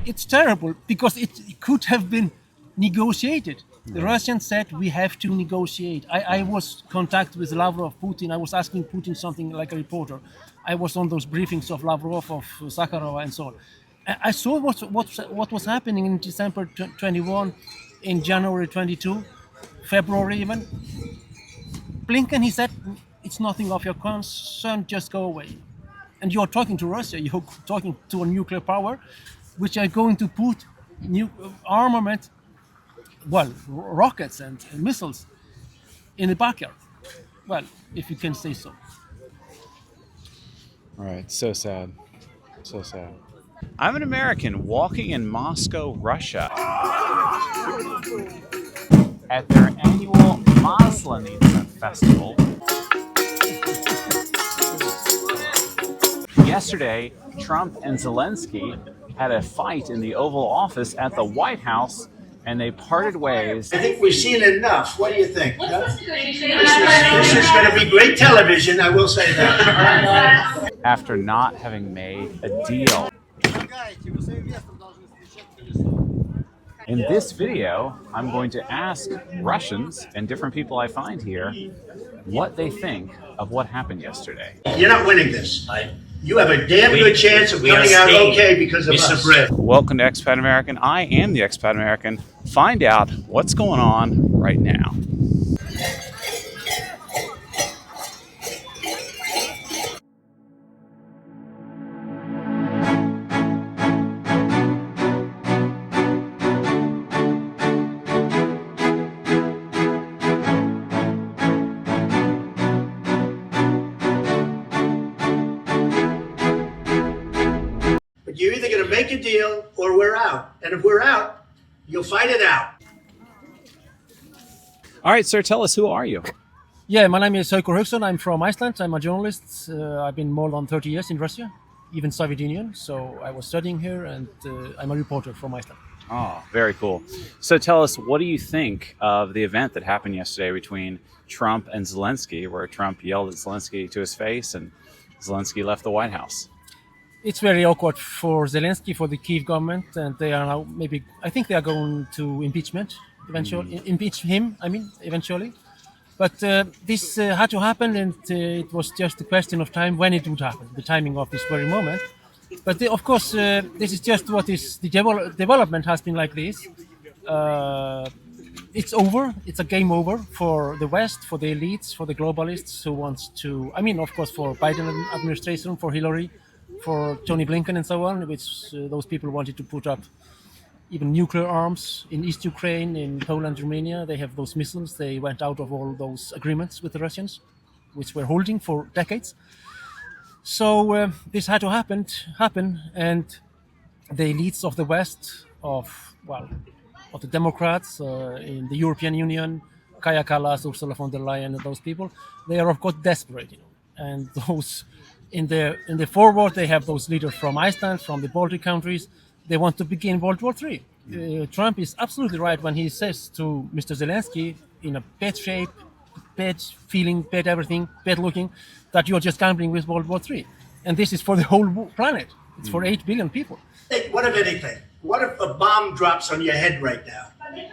It's terrible because it could have been negotiated. The Russians said we have to negotiate. I was in contact with Lavrov, Putin. I was asking Putin something like a reporter. I was on those briefings of Lavrov, of Sakharova, and so on. I saw what was happening in December 21, in January 22, February even. Blinken, he said, it's nothing of your concern, just go away. And you're talking to Russia, you're talking to a nuclear power, which are going to put new armament, well, rockets and missiles in the backyard. Well, if you can say so. Right, so sad. So sad. I'm an American walking in Moscow, Russia, at their annual Maslenitsa Festival. Yesterday, Trump and Zelensky had a fight in the Oval Office at the White House, and they parted ways. I think we've seen enough. What do you think? No? This is going to be great television, I will say that. After not having made a deal. In this video, I'm going to ask Russians and different people I find here what they think of what happened yesterday. You're not winning this. You have a damn good chance of coming out okay because of us. Welcome to Expat American. I am the Expat American. Find out what's going on right now. You're either going to make a deal or we're out. And if we're out, you'll fight it out. All right, sir, tell us, who are you? Yeah, my name is Haukur Hauksson. I'm from Iceland. I'm a journalist. I've been more than 30 years in Russia, even Soviet Union. So I was studying here, and I'm a reporter from Iceland. Oh, very cool. So tell us, what do you think of the event that happened yesterday between Trump and Zelensky, where Trump yelled at Zelensky to his face and Zelensky left the White House? It's very awkward for Zelensky, for the Kyiv government, and they are now I think they are going to impeachment eventually, impeach him, eventually. But this had to happen, and it was just a question of time when it would happen, the timing of this very moment. But of course, this is just what is, the development has been like this. It's over, it's a game over for the West, for the elites, for the globalists who wants to, of course, for Biden administration, for Hillary, for Tony Blinken and so on, which those people wanted to put up even nuclear arms in East Ukraine, in Poland, Romania. They have those missiles. They went out of all those agreements with the Russians, which were holding for decades. So this had to happen, and the elites of the West, of the Democrats in the European Union, Kaja Kallas, Ursula von der Leyen, and those people, they are of course desperate, and those. In the forward, they have those leaders from Iceland, from the Baltic countries. They want to begin World War III. Trump is absolutely right when he says to Mr. Zelensky, in a bad shape, bad feeling, bad everything, bad looking, that you're just gambling with World War III. And this is for the whole planet. It's for 8 billion people. What if anything? What if a bomb drops on your head right now?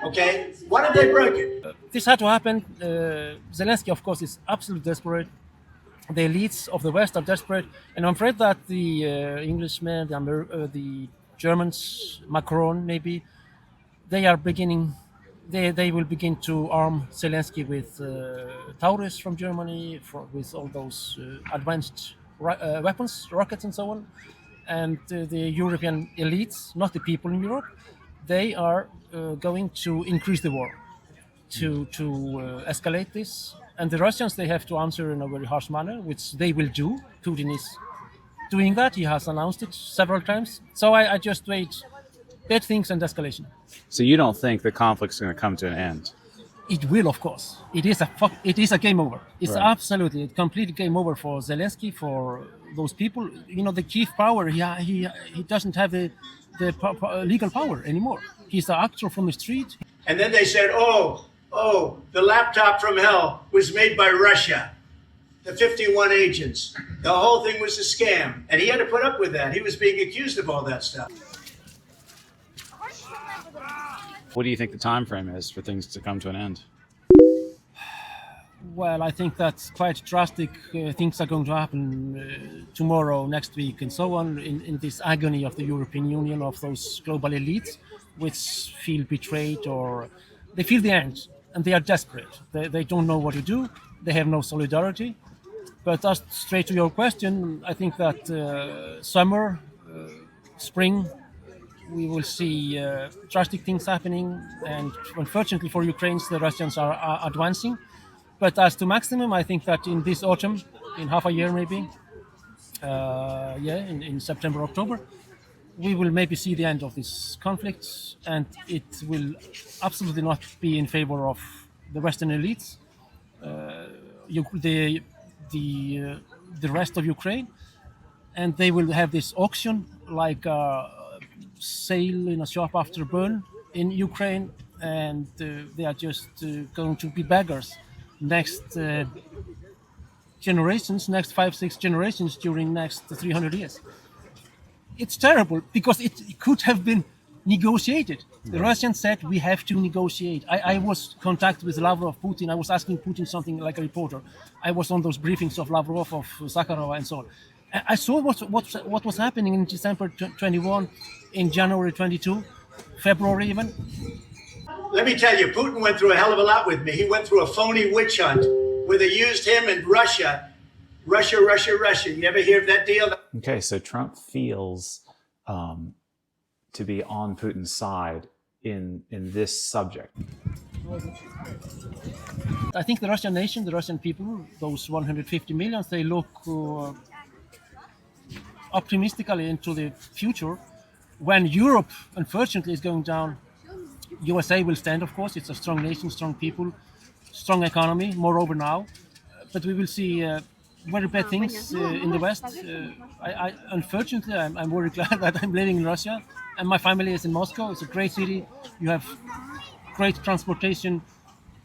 Okay? What if they broke it? This had to happen. Zelensky, of course, is absolutely desperate. The elites of the West are desperate, and I'm afraid that the Englishmen, the Germans, Macron maybe, they will begin to arm Zelensky with Taurus from Germany, with all those advanced weapons, rockets and so on. And the European elites, not the people in Europe, they are going to increase the war, to escalate this. And the Russians, they have to answer in a very harsh manner, which they will do. Putin is doing that. He has announced it several times. So I just wait bad things and escalation. So you don't think the conflict's going to come to an end? It will, of course. It is a game over. It's absolutely a complete game over for Zelensky, for those people. The Kyiv power, he doesn't have the legal power anymore. He's an actor from the street. And then they said, oh, the laptop from hell was made by Russia. The 51 agents. The whole thing was a scam. And he had to put up with that. He was being accused of all that stuff. What do you think the time frame is for things to come to an end? Well, I think that's quite drastic. Things are going to happen tomorrow, next week, and so on, in this agony of the European Union, of those global elites, which feel betrayed, or they feel the end, and they are desperate. They don't know what to do. They have no solidarity. But just straight to your question, I think that summer, spring, we will see drastic things happening, and unfortunately for Ukrainians, the Russians are advancing. But as to maximum, I think that in this autumn, in half a year maybe, in September, October, we will maybe see the end of this conflict, and it will absolutely not be in favor of the Western elites, the rest of Ukraine, and they will have this auction like a sale in a shop after burn in Ukraine, and they are just going to be beggars next generations, next 5-6 generations during next 300 years. It's terrible because it could have been negotiated. The Russians said we have to negotiate. I was in contact with Lavrov, Putin. I was asking Putin something like a reporter. I was on those briefings of Lavrov, of Sakharov, and so on. I saw what was happening in December 21, in January 22, February even. Let me tell you, Putin went through a hell of a lot with me. He went through a phony witch hunt where they used him and Russia. You ever hear of that deal? Okay, so Trump feels to be on Putin's side in this subject. I think the Russian nation, the Russian people, those 150 million, they look optimistically into the future. When Europe, unfortunately, is going down, USA will stand, of course. It's a strong nation, strong people, strong economy, moreover now. But we will see very bad things in the West. Unfortunately, I'm very glad that I'm living in Russia, and my family is in Moscow. It's a great city. You have great transportation.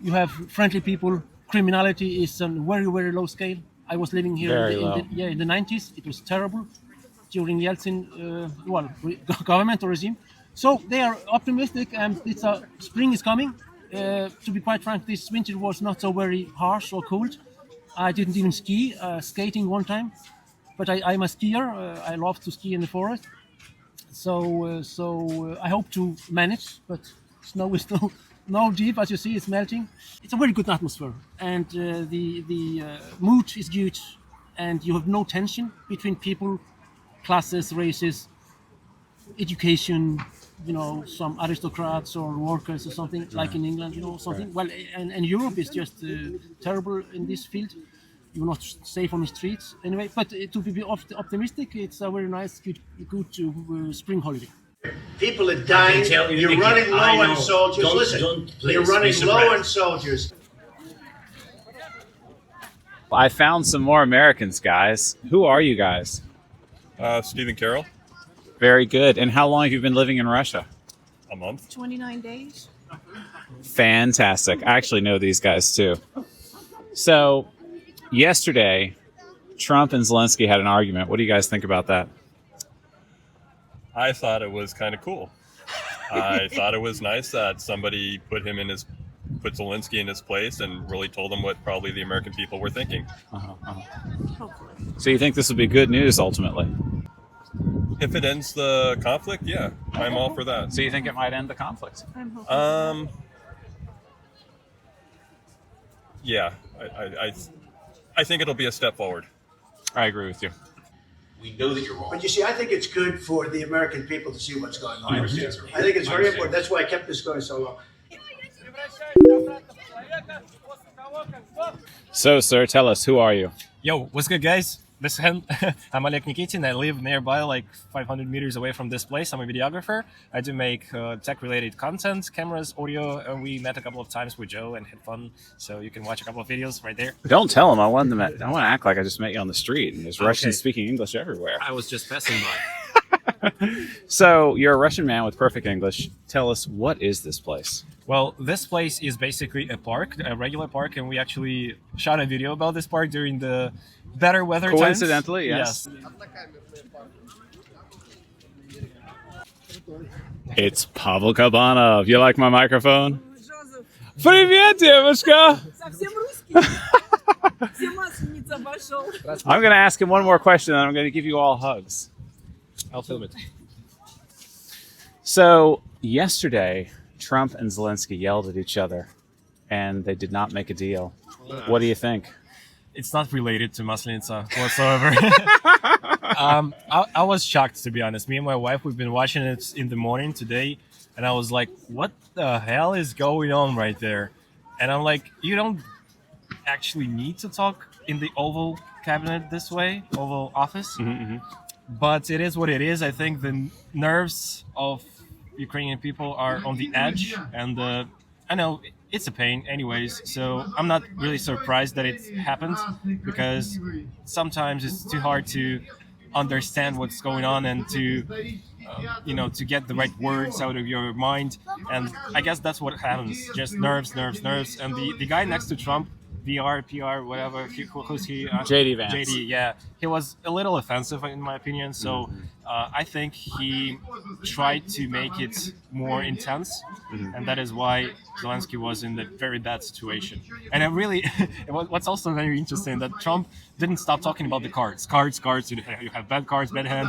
You have friendly people. Criminality is on very, very low scale. I was living here in the 90s. It was terrible during Yeltsin, government or regime. So they are optimistic, and spring is coming. To be quite frank, this winter was not so very harsh or cold. I didn't even skating one time, but I'm a skier. I love to ski in the forest. So I hope to manage, but snow is no deep, as you see, it's melting. It's a very good atmosphere, and the mood is good, and you have no tension between people, classes, races, education, some aristocrats or workers or something, like in England, something. Right. Well, and Europe is just terrible in this field. You're not safe on the streets anyway. But to be optimistic, it's a very nice, good spring holiday. People are dying. You're running low on soldiers. You're running low on soldiers. I found some more Americans, guys. Who are you guys? Stephen Carroll. Very good. And how long have you been living in Russia? A month. 29 days. Fantastic. I actually know these guys too. So yesterday, Trump and Zelensky had an argument. What do you guys think about that? I thought it was kind of cool. I thought it was nice that somebody put Zelensky in his place and really told him what probably the American people were thinking. Hopefully. So you think this will be good news ultimately? If it ends the conflict, yeah, I'm all for that. So you think it might end the conflict? I'm hoping. Yeah, I think it'll be a step forward. I agree with you. We know that you're wrong. But you see, I think it's good for the American people to see what's going on. I understand, sir. I think it's very important. That's why I kept this going so long. So, sir, tell us, who are you? Yo, what's good, guys? I'm Oleg Nikitin. I live nearby, like 500 meters away from this place. I'm a videographer. I do make tech-related content, cameras, audio, and we met a couple of times with Joe and had fun. So you can watch a couple of videos right there. Don't tell him. I want to act like I just met you on the street, and there's Russians speaking English everywhere. I was just passing by. So you're a Russian man with perfect English. Tell us, what is this place? Well, this place is basically a park, a regular park, and we actually shot a video about this park during the better weather Coincidentally, times. yes. It's Pavel Kabanov. You like my microphone? Joseph, Привет, девушка! совсем русский? Все Масленница обошел. I'm going to ask him one more question, and I'm going to give you all hugs. I'll film it. So, yesterday, Trump and Zelensky yelled at each other, and they did not make a deal. What do you think? It's not related to Maslenitsa whatsoever. I was shocked, to be honest. Me and my wife, we've been watching it in the morning today, and I was like, what the hell is going on right there? And I'm like, you don't actually need to talk in the Oval Cabinet this way, Oval Office. But it is what it is. I think the nerves of Ukrainian people are on the edge, and I know it's a pain anyways, so I'm not really surprised that it happened, because sometimes it's too hard to understand what's going on and to to get the right words out of your mind. And I guess that's what happens, just nerves. And the guy next to Trump, VR, PR, whatever, who's he? JD Vance. JD, yeah. He was a little offensive in my opinion, so I think he tried to make it more intense, and that is why Zelensky was in a very bad situation. And what's also very interesting, that Trump didn't stop talking about the cards. You have bad cards, bad hand.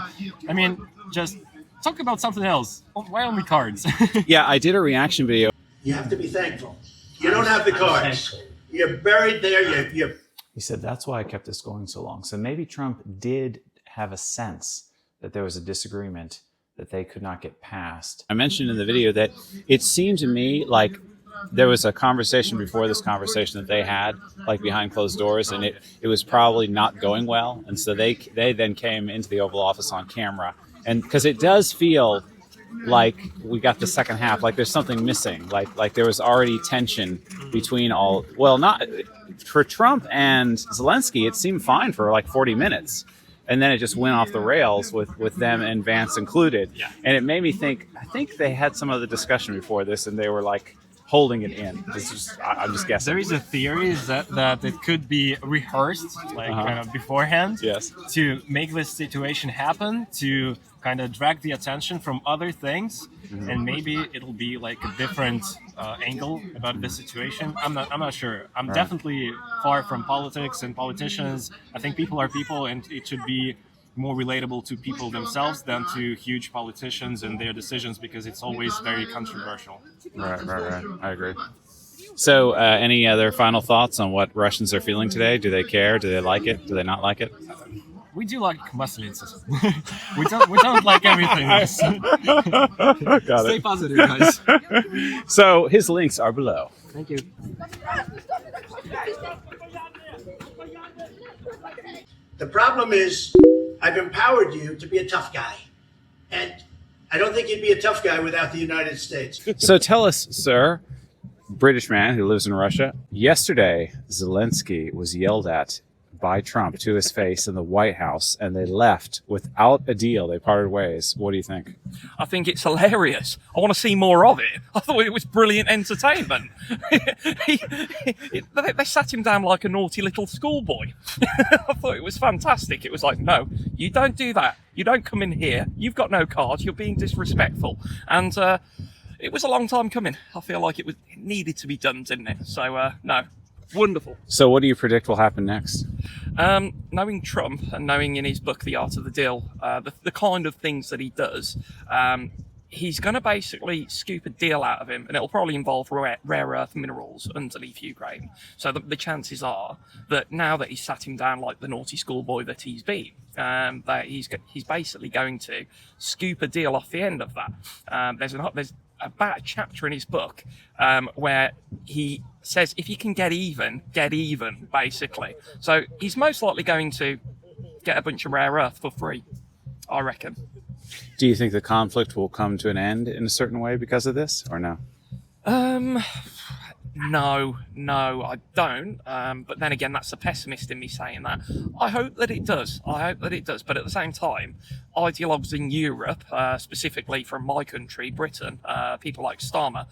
I mean, just talk about something else. Why only cards? Yeah, I did a reaction video. You have to be thankful. You don't have the cards. You're buried there. You're He said, that's why I kept this going so long. So maybe Trump did have a sense that there was a disagreement that they could not get past. I mentioned in the video that it seemed to me like there was a conversation before this conversation that they had, like behind closed doors, and it was probably not going well. And so they then came into the Oval Office on camera. And because it does feel like we got the second half, like there's something missing, like there was already tension between all, well, not for Trump and Zelensky, it seemed fine for like 40 minutes. And then it just went off the rails with them and Vance included. Yeah. And it made me think, I think they had some other discussion before this and they were like holding it in. I'm just guessing. There is a theory that it could be rehearsed, like kind of beforehand, Yes. to make this situation happen, to kind of drag the attention from other things, and maybe it'll be like a different angle about this situation. I'm not sure. I'm definitely far from politics and politicians. I think people are people, and it should be more relatable to people themselves than to huge politicians and their decisions, because it's always very controversial. Right. I agree. So any other final thoughts on what Russians are feeling today? Do they care? Do they like it? Do they not like it? We do like Maslenitsas. we don't like everything else. Got Stay it. positive, guys. So his links are below. Thank you. The problem is, I've empowered you to be a tough guy. And I don't think you'd be a tough guy without the United States. So tell us, sir, British man who lives in Russia, yesterday Zelensky was yelled at by Trump to his face in the White House, and they left without a deal. They parted ways. What do you think? I think it's hilarious. I want to see more of it. I thought it was brilliant entertainment. They sat him down like a naughty little schoolboy. I thought it was fantastic. It was like, no, you don't do that. You don't come in here. You've got no card. You're being disrespectful. And it was a long time coming. I feel like it needed to be done, didn't it? So, no. Wonderful. So what do you predict will happen next? Knowing Trump and knowing in his book, The Art of the Deal, the kind of things that he does, he's going to basically scoop a deal out of him, and it'll probably involve rare earth minerals underneath Ukraine. So the chances are that now that he's sat him down like the naughty schoolboy that he's been, that he's basically going to scoop a deal off the end of that. There's about a chapter in his book where he says, if you can get even, basically. So he's most likely going to get a bunch of rare earth for free, I reckon. Do you think the conflict will come to an end in a certain way because of this, or no? No, I don't. But then again, that's a pessimist in me saying that. I hope that it does. But at the same time, ideologues in Europe, specifically from my country, Britain, people like Starmer,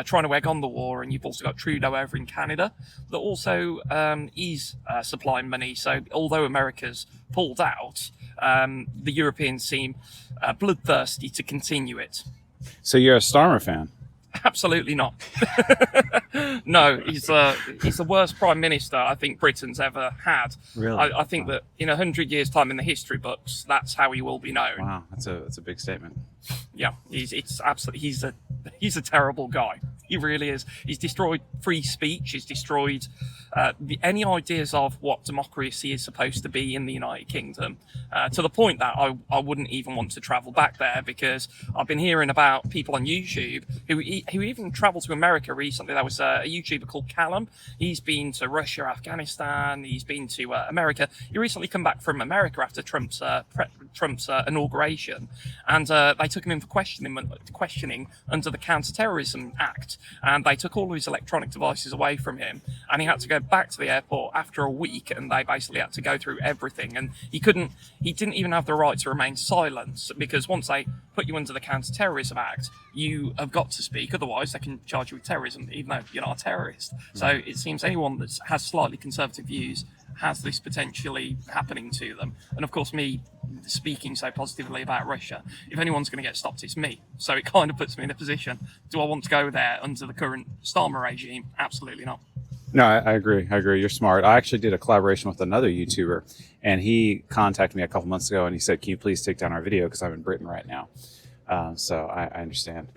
trying to egg on the war, and you've also got Trudeau over in Canada that also is supplying money. So although America's pulled out, the Europeans seem bloodthirsty to continue it. So you're a Starmer fan? Absolutely not. No, he's the worst prime minister I think Britain's ever had. Really? I think that in 100 years' time in the history books, that's how he will be known. Wow, that's a big statement. Yeah, he's a terrible guy. He really is. He's destroyed free speech. He's destroyed any ideas of what democracy is supposed to be in the United Kingdom, to the point that I wouldn't even want to travel back there, because I've been hearing about people on YouTube who even travelled to America recently. There was a YouTuber called Callum. He's been to Russia, Afghanistan. He's been to America. He recently come back from America after Trump's inauguration, and they took him in for questioning under the Counter-Terrorism Act, and they took all of his electronic devices away from him, and he had to go back to the airport after a week, and they basically had to go through everything, and he didn't even have the right to remain silent, because once they put you under the Counter-Terrorism Act, you have got to speak, otherwise they can charge you with terrorism, even though you're not a terrorist. So it seems anyone that has slightly conservative views has this potentially happening to them. And of course, me speaking so positively about Russia, if anyone's going to get stopped, it's me. So it kind of puts me in a position, do I want to go there under the current Starmer regime? Absolutely not. No, I agree. You're smart. I actually did a collaboration with another YouTuber, and he contacted me a couple months ago, and he said, can you please take down our video, because I'm in Britain right now. So I understand.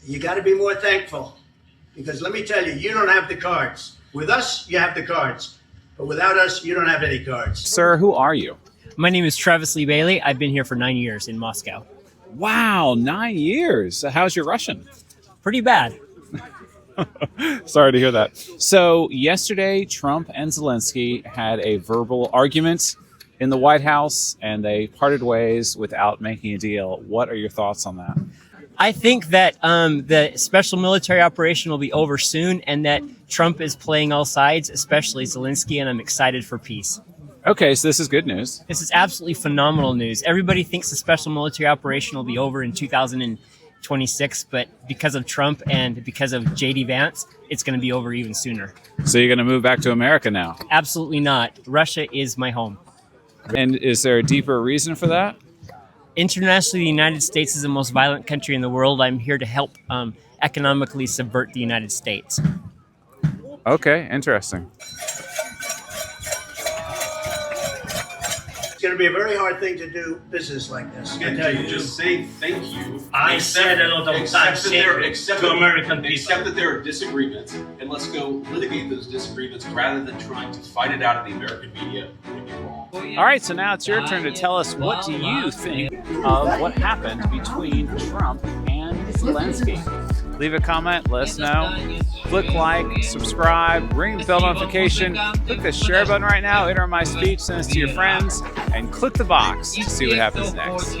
You got to be more thankful, because let me tell you, you don't have the cards. With us, you have the cards. But without us, you don't have any cards. Sir, who are you? My name is Travis Lee Bailey. I've been here for 9 years in Moscow. Wow, 9 years. How's your Russian? Pretty bad. Sorry to hear that. So yesterday, Trump and Zelensky had a verbal argument in the White House, and they parted ways without making a deal. What are your thoughts on that? I think that the special military operation will be over soon, and that Trump is playing all sides, especially Zelensky, and I'm excited for peace. Okay, so this is good news. This is absolutely phenomenal news. Everybody thinks the special military operation will be over in 2026, but because of Trump and because of J.D. Vance, it's going to be over even sooner. So you're going to move back to America now? Absolutely not. Russia is my home. And is there a deeper reason for that? Internationally, the United States is the most violent country in the world. I'm here to help economically subvert the United States. Okay, interesting. It's going to be a very hard thing to do business like this. I Can tell you you. just say thank you? I said a lot of times to American people. Accept that there are disagreements, and let's go litigate those disagreements rather than trying to fight it out in the American media when you're wrong. All right, so now it's your turn to tell us, what do you think of what happened between Trump and Zelensky? Leave a comment, let us know. Click like, subscribe, ring the bell notification, click the share button right now, enter my speech, send this to your friends, and click the box to see what happens next.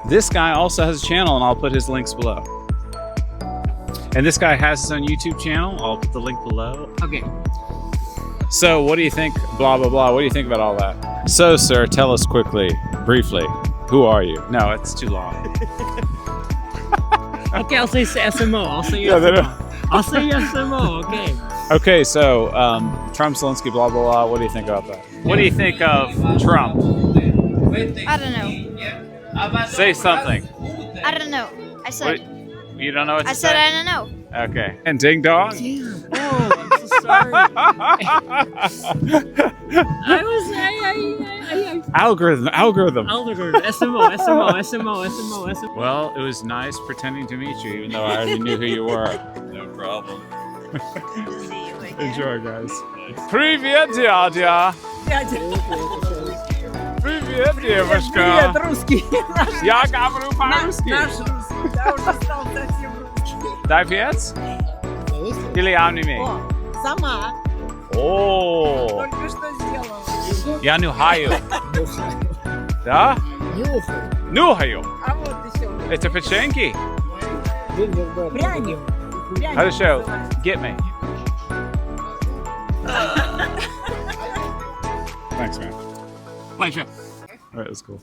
This guy also has a channel, and I'll put his links below. And this guy has his own YouTube channel. I'll put the link below. Okay. So what do you think, blah, blah, blah? What do you think about all that? So, sir, tell us quickly, briefly, who are you? No, it's too long. Okay, I'll say SMO. I'll say SMO. I'll say SMO, okay. Okay, so Trump, Zelensky, blah, blah, blah. What do you think about that? What do you think of Trump? I don't know. Say something. I don't know. I said. What? You don't know what to I say? said I don't know. Okay. And ding dong? Damn. Oh, I'm so sorry. Algorithm. SMO. Well, it was nice pretending to meet you, even though I already knew who you were. No problem. Enjoy, guys. Привет, дядя. Привет, девушка. Привет, русский. Я говорю по-русски. Наш русский. Я уже стал совсем русский. Дай пец? Или амними? О, сама. О, Только что сделала. я нюхаю. Да? Нюхаю. А вот еще. Это печеньки. Пряник. Пряник Хорошо. называется. Get me. Thanks, man. Pleasure. All right, that's cool.